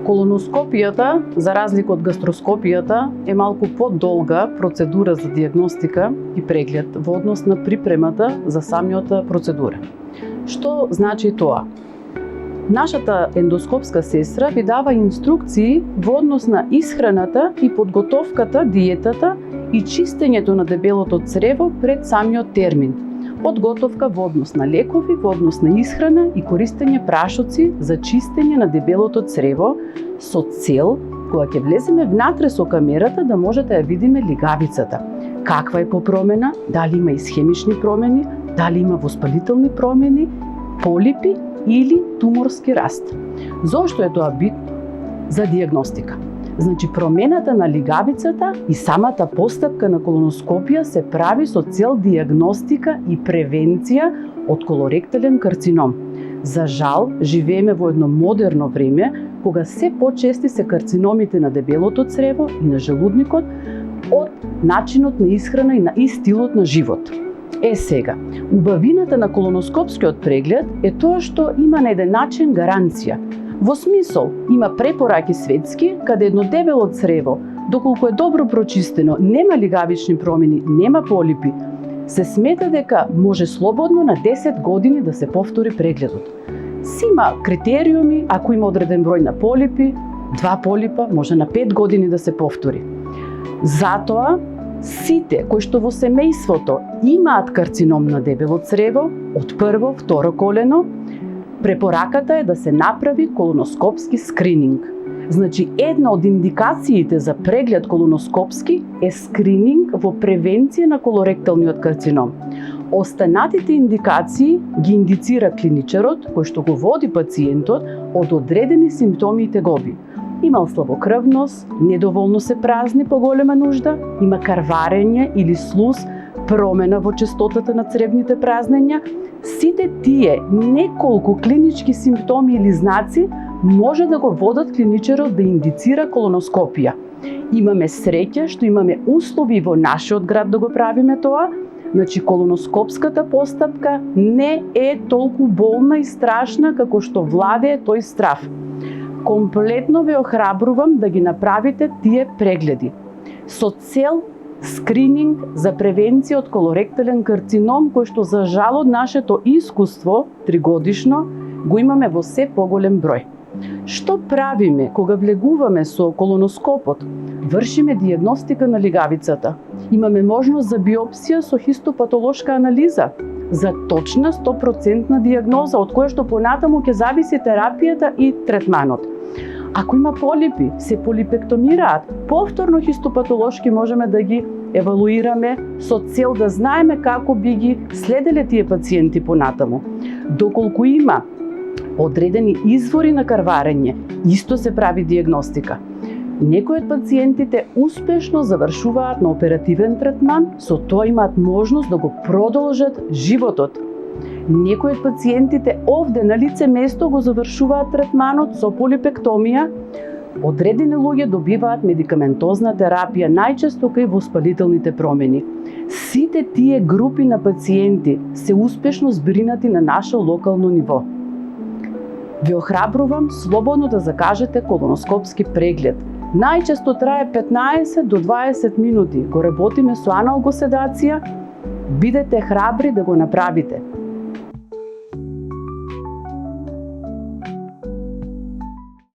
Колоноскопијата, за разлика од гастроскопијата, е малку подолга процедура за дијагностика и преглед во однос на припремата за самиот процедура. Што значи тоа? Нашата ендоскопска сестра ви дава инструкции во однос на исхраната и подготовката, диетата и чистењето на дебелото црево пред самиот термин. Подготовка во однос на лекови, во однос на исхрана и користење прашоци за чистење на дебелото црево со цел, кога ќе влеземе внатре со камерата, да може да ја видиме лигавицата. Каква е попромена, дали има исхемични промени, дали има воспалителни промени, полипи или туморски раст. Зошто е тоа битно? За дијагностика. Значи, промената на лигавицата и самата постапка на колоноскопија се прави со цел дијагностика и превенција од колоректален карцином. За жал, живееме во едно модерно време, кога се почести се карциномите на дебелото црево и на желудникот од начинот на исхрана и стилот на живот. Сега, убавината на колоноскопскиот преглед е тоа што има на еден начин гаранција. Во смисол, има препораки светски, каде едно дебело црево, доколку е добро прочистено, нема лигавични промени, нема полипи, се смета дека може слободно на 10 години да се повтори прегледот. Си има критериуми, ако има одреден број на полипи, 2 полипа, може на 5 години да се повтори. Затоа, сите кои што во семејството имаат карцином на дебело црево, од прво, второ колено, препораката е да се направи колоноскопски скрининг. Значи, една од индикациите за преглед колоноскопски е скрининг во превенција на колоректалниот карцином. Останатите индикации ги индицира клиничарот, кој што го води пациентот од одредени симптоми и тегоби. Имал слабокрвност, недоволно се празни по голема нужда, има карварење или слуз, промена во честотата на цревните празнења. Сите тие неколку клинички симптоми или знаци може да го водат клиничарот да индицира колоноскопија. Имаме среќа што имаме услови во нашиот град да го правиме тоа. Значи, колоноскопската постапка не е толку болна и страшна како што владее тој страв. Комплетно ве охрабрувам да ги направите тие прегледи со цел скрининг за превенција од колоректален карцином, кој што за жал од нашето искуство, 3-годишно, го имаме во се поголем број. Што правиме кога влегуваме со колоноскопот? Вршиме дијагностика на лигавицата. Имаме можност за биопсија со хистопатолошка анализа, за точна 100% дијагноза, од која што понатаму ќе зависи терапијата и третманот. Ако има полипи, се полипектомираат, повторно хистопатолошки можеме да ги евалуираме со цел да знаеме како би ги следеле тие пациенти понатаму. Доколку има одредени извори на карварење, исто се прави дијагностика. Некои од пациентите успешно завршуваат на оперативен третман, со тоа имаат можност да го продолжат животот. Некои од пациентите овде на лице место го завршуваат третманот со полипектомија. Одредени луѓе добиваат медикаментозна терапија, најчесто кај воспалителните промени. Сите тие групи на пациенти се успешно збринати на наше локално ниво. Ви охрабрувам слободно да закажете колоноскопски преглед. Најчесто трае 15 до 20 минути. Го работиме со аналгоседација. Бидете храбри да го направите.